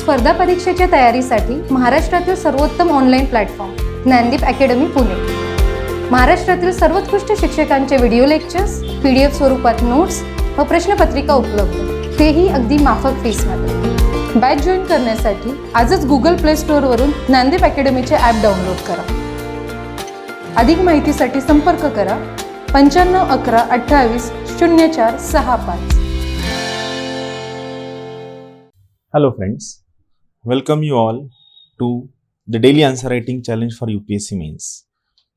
स्पर्धा परीक्षेच्या तयारीसाठी महाराष्ट्रातील सर्वोत्तम online platform Gyandeep Academy Pune. महाराष्ट्रातील सर्वोत्कृष्ट शिक्षकांचे व्हिडिओ लेक्चर्स, PDF स्वरूपात नोट्स व प्रश्नपत्रिका उपलब्ध, तेही अगदी माफक फीसमध्ये. बॅच जॉईन करण्यासाठी आजच गुगल प्ले स्टोअरवरून ज्ञानदीप अकॅडमीचे ॲप डाउनलोड करा. अधिक माहितीसाठी संपर्क करा 95 11 28 04 65. Hello friends, welcome you all to the daily answer writing challenge for UPSC mains.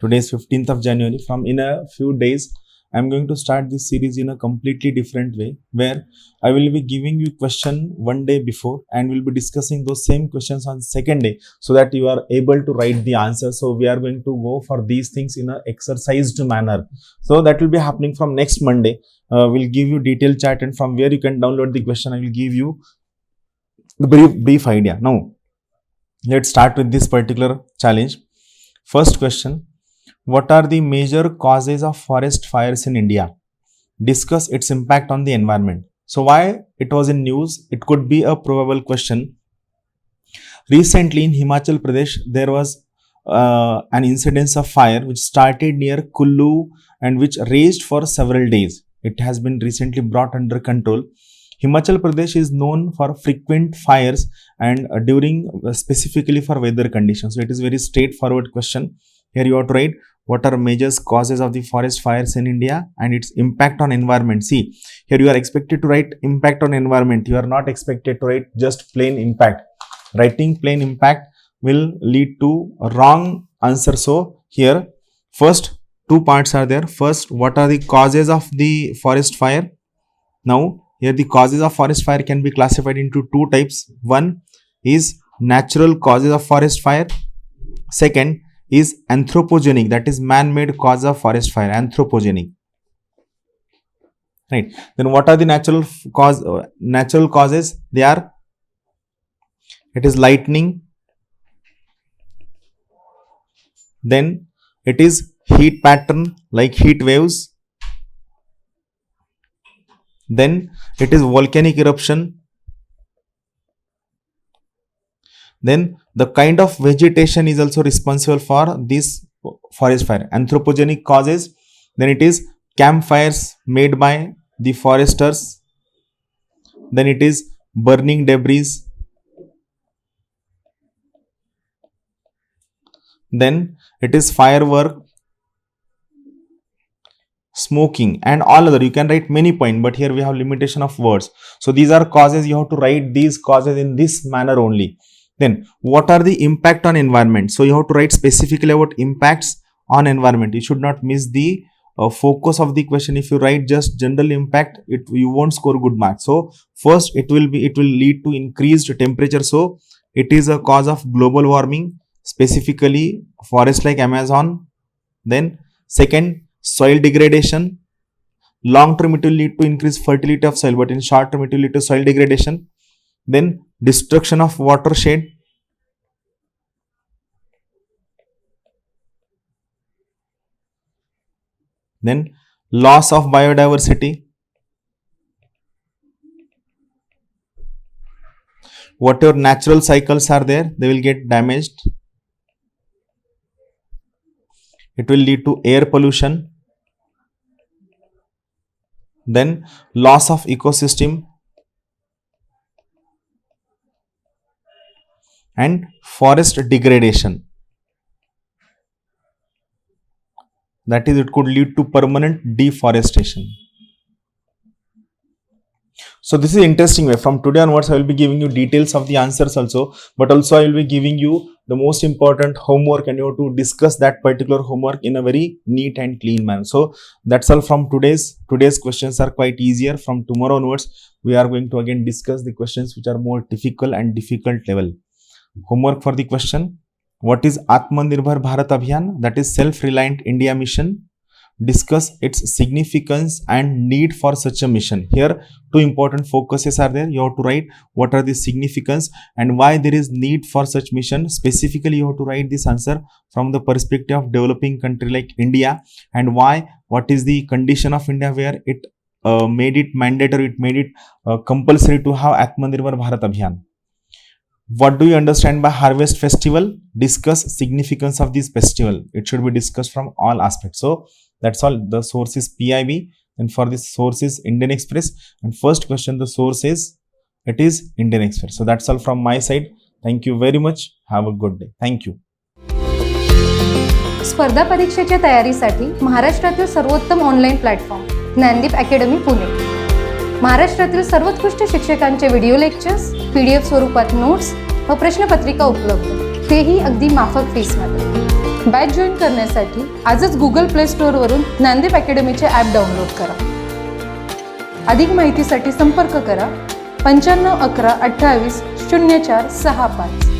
Today is 15th of January. From in a few days I am going to start this series in a completely different way, where I will be giving you question one day before and will be discussing those same questions on second day so that you are able to write the answer. So we are going to go for these things in a exercised manner. So that will be happening from next Monday. We'll give you detailed chat, and from where you can download the question I will give you the brief idea. Now let's start with this particular challenge. First question: what are the major causes of forest fires in India? Discuss its impact on the environment. So why it was in news? It could be a probable question. Recently in Himachal Pradesh there was an incidence of fire which started near Kullu and which raged for several days. It has been recently brought under control. Himachal Pradesh is known for frequent fires and during specifically for weather conditions. So it is very straightforward question. Here you have to write what are major causes of the forest fires in India and its impact on environment. See, here you are expected to write impact on environment. You are not expected to write just plain impact. Writing plain impact will lead to a wrong answer. So here first two parts are there. First, what are the causes of the forest fire? Now here the causes of forest fire can be classified into two types. One is natural causes of forest fire. Second is anthropogenic, that is man-made cause of forest fire, anthropogenic. Right. Then what are the natural causes? They are, it is lightning, then it is heat pattern like heat waves, then it is volcanic eruption, then the kind of vegetation is also responsible for this forest fire. Anthropogenic causes, then it is campfires made by the foresters, then it is burning debris, then it is firework, smoking, and all other. You can write many points, but here we have limitation of words. So these are causes. You have to write these causes in this manner only. Then what are the impact on environment? So you have to write specifically about impacts on environment. You should not miss the focus of the question. If you write just general impact, you won't score good marks. So first it will lead to increased temperature. So it is a cause of global warming, specifically forests like Amazon. Then second, soil degradation. Long term it will lead to increased fertility of soil, but in short term it will lead to soil degradation. Then destruction of watershed. Then loss of biodiversity. Whatever natural cycles are there, they will get damaged. It will lead to air pollution. Then loss of ecosystem and forest degradation. That is, it could lead to permanent deforestation. So this is interesting way. From today onwards, I will be giving you details of the answers also, but also I will be giving you the most important homework, and you have to discuss that particular homework in a very neat and clean manner. So that's all from today's questions are quite easier. From tomorrow onwards, we are going to again discuss the questions which are more difficult and difficult level. Homework for the question: what is Atmanirbhar Bharat Abhiyan? That is Self-Reliant India Mission. Discuss its significance and need for such a mission. Here two important focuses are there. You have to write what are the significance and why there is need for such mission. Specifically you have to write this answer from the perspective of developing country like India, and why, what is the condition of India where it made it mandatory, it made it compulsory to have Atmanirbhar Bharat Abhiyan. What do you understand by harvest festival? Discuss significance of this festival. It should be discussed from all aspects. So that's all. The source is PIB, and for this source is Indian Express. And first question, the source is Indian Express. So that's all from my side. Thank you very much. Have a good day. Thank you. स्पर्धा परीक्षेच्या तयारीसाठी महाराष्ट्रातील सर्वोत्तम online platform Gyandeep Academy Pune. महाराष्ट्रातील सर्वोत्कृष्ट शिक्षकांचे video lectures, PDF स्वरूपात notes व प्रश्नपत्रिका उपलब्ध, तेही अगदी माफक फीसमध्ये. बॅच जॉईन करण्यासाठी आजच गुगल प्ले स्टोअरवरून ज्ञानदीप अकॅडमीचे ॲप डाउनलोड करा. अधिक माहितीसाठी संपर्क करा 95 11 28 04 65.